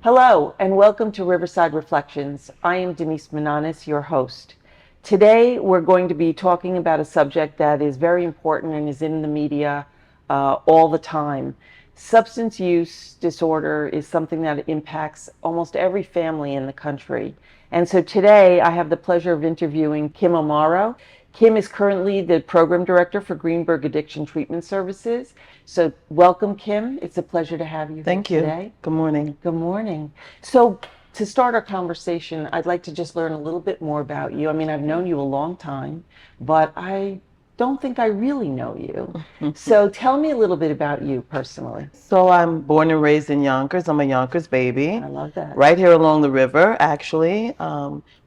Hello, and welcome to Riverside Reflections. I am Denise Mananis, your host. Today, we're going to be talking about a subject that is very important and is in the media all the time. Substance use disorder is something that impacts almost every family in the country. And so today, I have the pleasure of interviewing Kim Omaro. Kim is currently the program director for Greenberg Addiction Treatment Services. So welcome, Kim. It's a pleasure to have you Thank here you. today. Good morning. Good morning. So to start our conversation, I'd like to just learn a little bit more about you. I mean, I've known you a long time, but I don't think I really know you. So tell me a little bit about you personally. So I'm born and raised in Yonkers. I'm a Yonkers baby. I love that. Right here along the river, actually.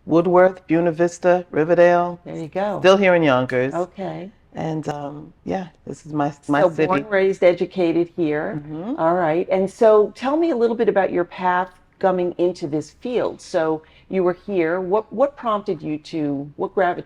Woodworth, Buena Vista, Riverdale. There you go. Still here in Yonkers. Okay. And yeah, this is my So city. born, raised, educated here. All right. And so tell me a little bit about your path coming into this field. So you were here. What prompted you to,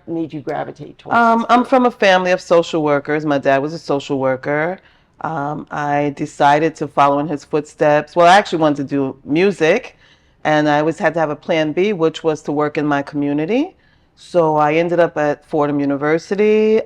made you gravitate towards this I'm field? from a family of social workers. My dad was a social worker. I decided to follow in his footsteps. Well, I actually wanted to do music, and I always had to have a plan B, which was to work in my community. So I ended up at Fordham University,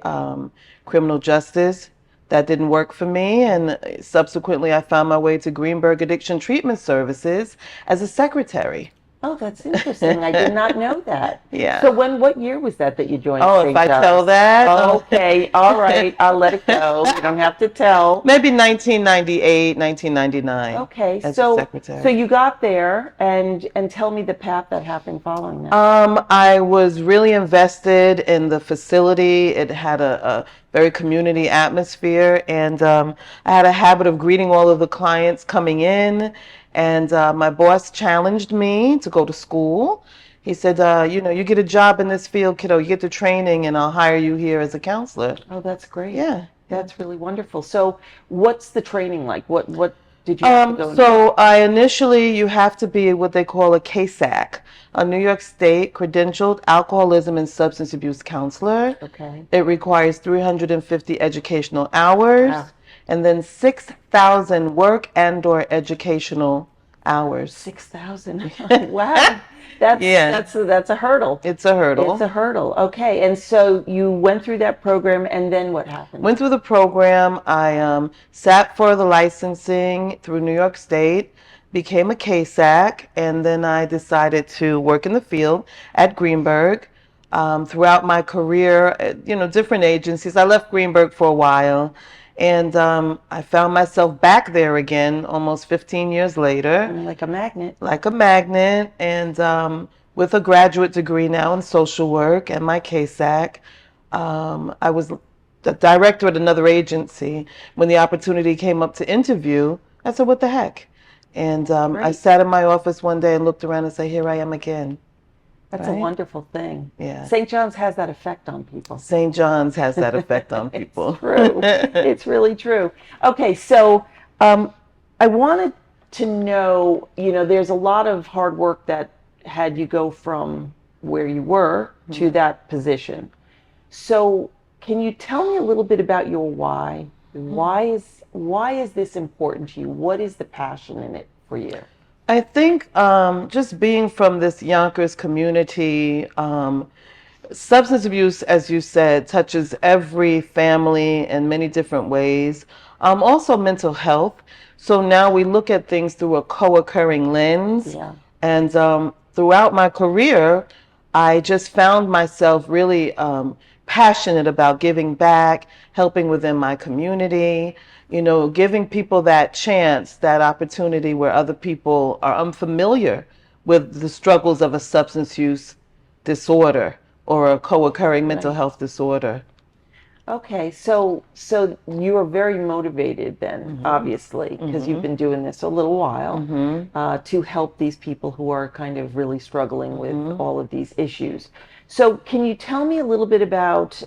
criminal justice. That didn't work for me, and subsequently I found my way to Greenberg Addiction Treatment Services as a secretary. Oh, that's interesting. I did not know that. Yeah. So what year was that you joined Oh, St. if I John's? tell that? Oh, okay. All right. I'll let it go. You don't have to tell. Maybe 1998, 1999. Okay. As a So secretary. you got there and tell me the path that happened following that. I was really invested in the facility. It had a very community atmosphere, and I had a habit of greeting all of the clients coming in. And my boss challenged me to go to school. He said, you get a job in this field, kiddo, you get the training, and I'll hire you here as a counselor. Oh, that's great. Yeah. That's really wonderful. So what's the training like? What did you have to go into? So you have to be what they call a CASAC, a New York State credentialed alcoholism and substance abuse counselor. Okay. It requires 350 educational hours. Wow. And then 6,000 work and/or educational hours. 6,000. Wow. That's a hurdle. It's a hurdle. It's a hurdle. Okay. And so you went through that program, and then what happened? Went through the program. I sat for the licensing through New York State, became a CASAC, and then I decided to work in the field at Greenberg. Throughout my career, different agencies. I left Greenberg for a while. And I found myself back there again almost 15 years later. Like a magnet. Like a magnet, and with a graduate degree now in social work and my CASAC. I was the director at another agency. When the opportunity came up to interview, I said, what the heck? And I sat in my office one day and looked around and said, here I am again. That's a wonderful thing. Yeah. St. John's has that effect on people. St. John's has that effect on people. It's true. It's really true. Okay, so I wanted to know, there's a lot of hard work that had you go from where you were to that position. So can you tell me a little bit about your why? Why is this important to you? What is the passion in it for you? I think just being from this Yonkers community, substance abuse, as you said, touches every family in many different ways. Also mental health. So now we look at things through a co-occurring lens. Yeah. And throughout my career, I just found myself really passionate about giving back, helping within my community, giving people that chance, that opportunity where other people are unfamiliar with the struggles of a substance use disorder or a co-occurring mental health disorder. Okay, so you are very motivated then, obviously, because you've been doing this a little while, to help these people who are kind of really struggling with all of these issues. So can you tell me a little bit about,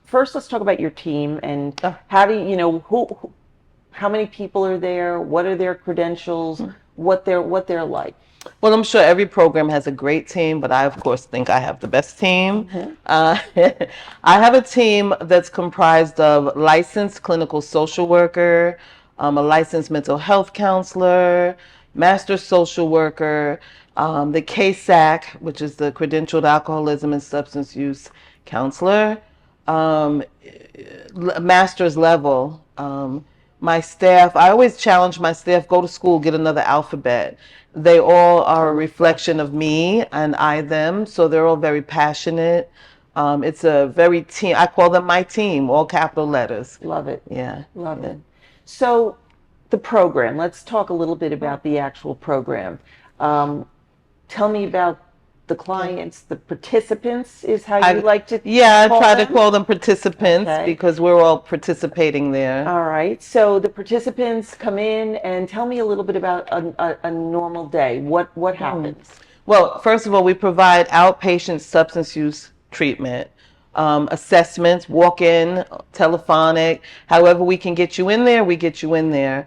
first let's talk about your team and how do you, how many people are there, what are their credentials, what they're like? Well, I'm sure every program has a great team, but I, of course, think I have the best team. I have a team that's comprised of licensed clinical social worker, a licensed mental health counselor, master social worker, the CASAC, which is the Credentialed Alcoholism and Substance Use Counselor, um, master's level. My staff, I always challenge my staff, go to school, get another alphabet. They all are a reflection of me and I them, so they're all very passionate. It's a very team, I call them my team, all capital letters. Love it. Yeah. Love it. So the program, let's talk a little bit about the actual program. Tell me about the clients, the participants is how you like to I call try them? to call them participants Okay. because we're all participating there. All right. So the participants come in and tell me a little bit about a normal day. What happens? Well, first of all, we provide outpatient substance use treatment, assessments, walk-in, telephonic. However we can get you in there, we get you in there.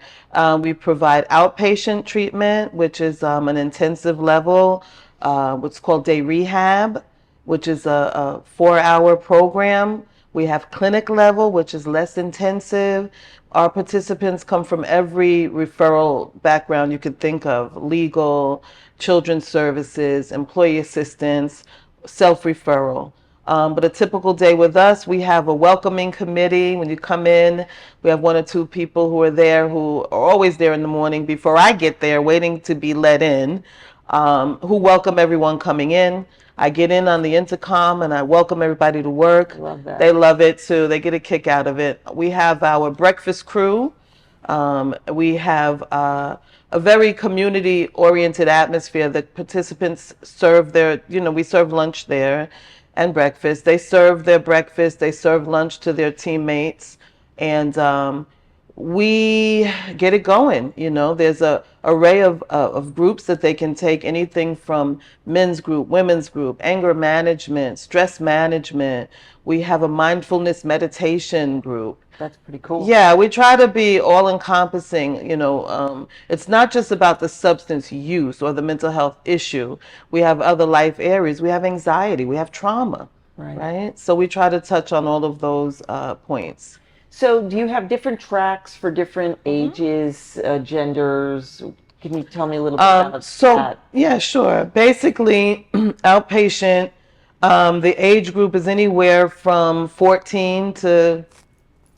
We provide outpatient treatment, which is an intensive level, what's called day rehab, which is a 4-hour program. We have clinic level, which is less intensive. Our participants come from every referral background you could think of: legal, children's services, employee assistance, self-referral. But a typical day with us, we have a welcoming committee. When you come in, we have 1 or 2 people who are there, who are always there in the morning before I get there, waiting to be let in, who welcome everyone coming in. I get in on the intercom and I welcome everybody to work. Love that. They love it too. They get a kick out of it. We have our breakfast crew. We have a very community-oriented atmosphere. The participants serve their, we serve lunch there and breakfast. They serve their breakfast. They serve lunch to their teammates. And we get it going. There's a array of groups that they can take, anything from men's group, women's group, anger management, stress management. We have a mindfulness meditation group. That's pretty cool. Yeah, we try to be all encompassing. It's not just about the substance use or the mental health issue. We have other life areas. We have anxiety, we have trauma, right? So we try to touch on all of those points. So do you have different tracks for different ages, genders? Can you tell me a little bit about that? Yeah, sure. Basically, outpatient, the age group is anywhere from 14 to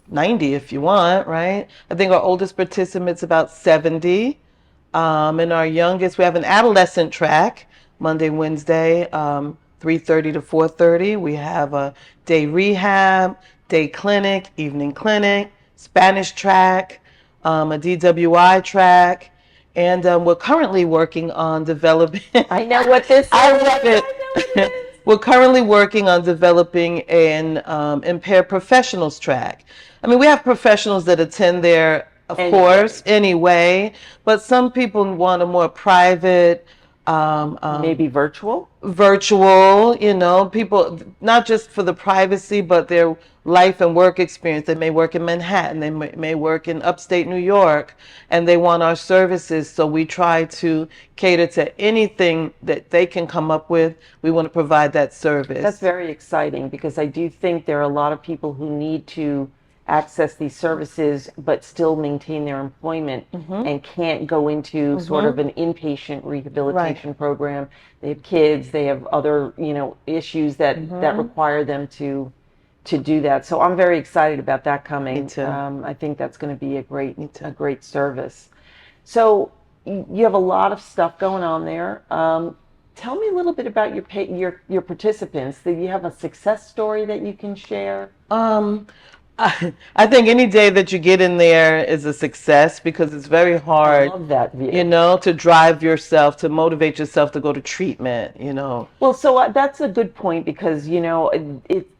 90 if you want, right? I think our oldest participant's about 70. And our youngest, we have an adolescent track, Monday, Wednesday, 3:30 to 4:30. We have a day rehab, day clinic, evening clinic, Spanish track, a DWI track, and we're currently working on developing. I know what this is. I love it. We're currently working on developing an impaired professionals track. I mean, we have professionals that attend there, of course, anyway, but some people want a more private, maybe virtual, people, not just for the privacy, but their life and work experience. They may work in Manhattan, they may work in upstate New York, and they want our services. So we try to cater to anything that they can come up with. We want to provide that service. That's very exciting, because I do think there are a lot of people who need to access these services but still maintain their employment and can't go into sort of an inpatient rehabilitation program. They have kids, they have other issues that require them to do that. So I'm very excited about that coming. Me too. I think that's going to be a great service. So you have a lot of stuff going on there. Tell me a little bit about your participants. Do you have a success story that you can share? I think any day that you get in there is a success, because it's very hard, I love that view. to drive yourself, to motivate yourself to go to treatment, Well, so that's a good point, because,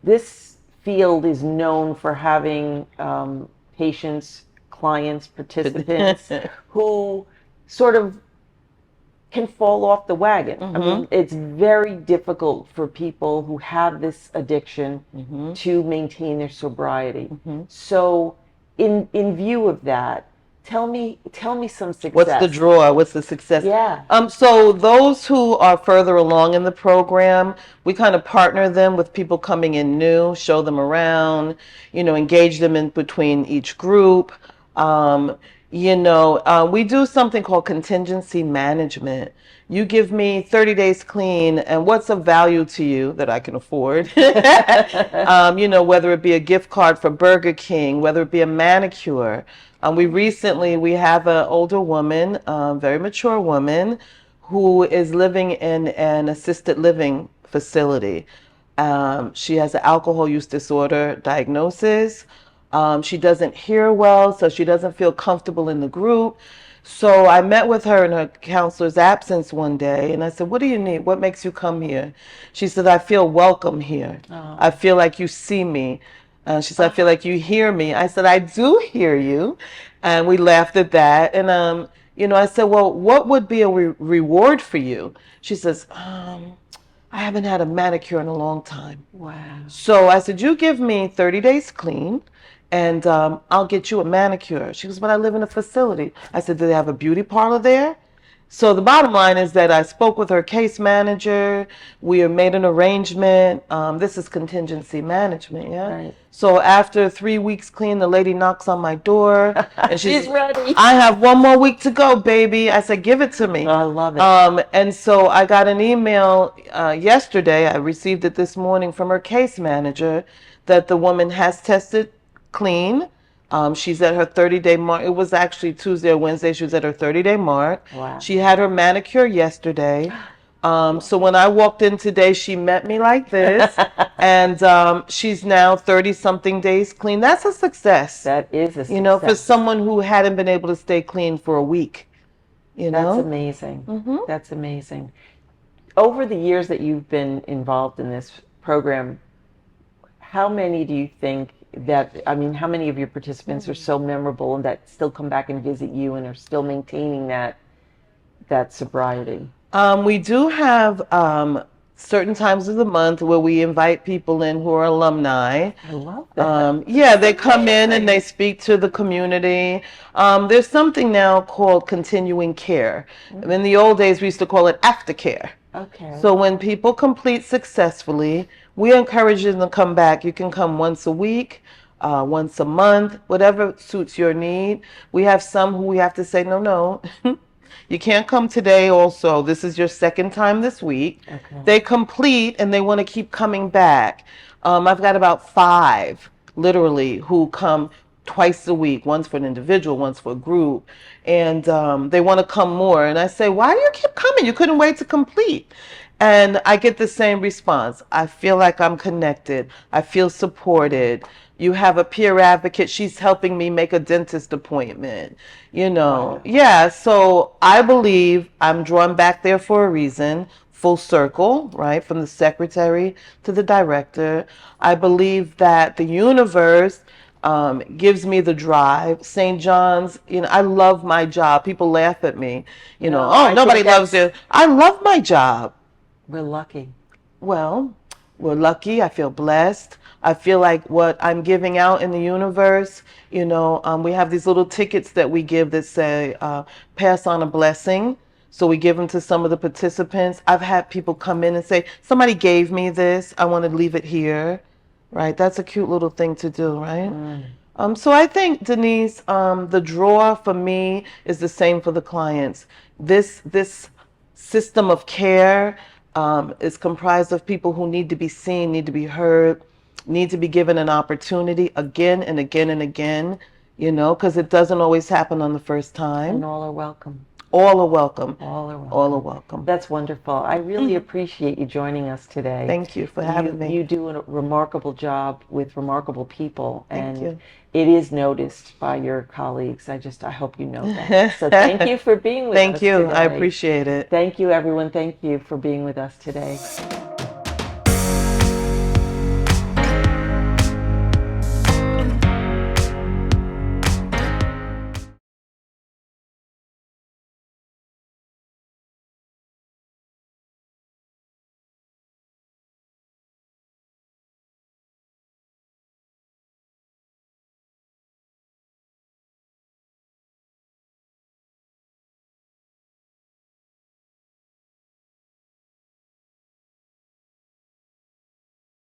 this field is known for having patients, clients, participants who sort of can fall off the wagon. I mean, it's very difficult for people who have this addiction to maintain their sobriety. So in view of that, tell me some success. What's the draw? What's the success? Yeah. So those who are further along in the program, we kind of partner them with people coming in new, show them around, engage them in between each group. We do something called contingency management. You give me 30 days clean, and what's of value to you that I can afford? Whether it be a gift card for Burger King, whether it be a manicure. We have an older woman, very mature woman, who is living in an assisted living facility. She has an alcohol use disorder diagnosis. She doesn't hear well, so she doesn't feel comfortable in the group. So I met with her in her counselor's absence one day, and I said, "What do you need? What makes you come here?" She said, "I feel welcome here. Oh. I feel like you see me." She said, "I feel like you hear me." I said, "I do hear you," and we laughed at that. And I said, "Well, what would be a reward for you?" She says, "I haven't had a manicure in a long time." Wow. So I said, "You give me 30 days clean, and I'll get you a manicure." She goes, "But I live in a facility." I said, "Do they have a beauty parlor there?" So the bottom line is that I spoke with her case manager. We made an arrangement. This is contingency management, yeah? Right. So after 3 weeks clean, the lady knocks on my door. And She's ready. "I have 1 more week to go, baby." I said, "Give it to me." Oh, I love it. And so I got an email yesterday. I received it this morning from her case manager that the woman has tested clean. She's at her 30-day mark. It was actually Tuesday or Wednesday. She was at her 30-day mark. Wow. She had her manicure yesterday. So when I walked in today, she met me like this. And she's now 30-something days clean. That's a success. That is a success. For someone who hadn't been able to stay clean for a week. That's amazing. Mm-hmm. That's amazing. Over the years that you've been involved in this program, how many do you think how many of your participants are so memorable and that still come back and visit you and are still maintaining that sobriety? We do have certain times of the month where we invite people in who are alumni. I love that. Yeah, they come in and they speak to the community. There's something now called continuing care. In the old days, we used to call it aftercare. Okay. So when people complete successfully, we encourage them to come back. You can come once a week, once a month, whatever suits your need. We have some who we have to say, no, you can't come today also. This is your second time this week. Okay. They complete and they want to keep coming back. I've got about 5, literally, who come twice a week, once for an individual, once for a group, and they want to come more. And I say, "Why do you keep coming? You couldn't wait to complete." And I get the same response. "I feel like I'm connected. I feel supported. You have a peer advocate. She's helping me make a dentist appointment." Wow. Yeah, so I believe I'm drawn back there for a reason. Full circle, right? From the secretary to the director. I believe that the universe gives me the drive. St. John's, I love my job. People laugh at me, I nobody think loves it. I love my job. We're lucky. Well, we're lucky. I feel blessed. I feel like what I'm giving out in the universe, we have these little tickets that we give that say, pass on a blessing. So we give them to some of the participants. I've had people come in and say, "Somebody gave me this. I want to leave it here." Right? That's a cute little thing to do, right? So I think, Denise, the draw for me is the same for the clients. This system of care is comprised of people who need to be seen, need to be heard, need to be given an opportunity again and again and again, because it doesn't always happen on the first time. And all are welcome. All are welcome. All are welcome. All are welcome. That's wonderful. I really appreciate you joining us today. Thank you for having me. You do a remarkable job with remarkable people, Thank and you. it is noticed by your colleagues. I hope you know that. So thank you for being with us Thank you. today. I appreciate it. Thank you, everyone. Thank you for being with us today.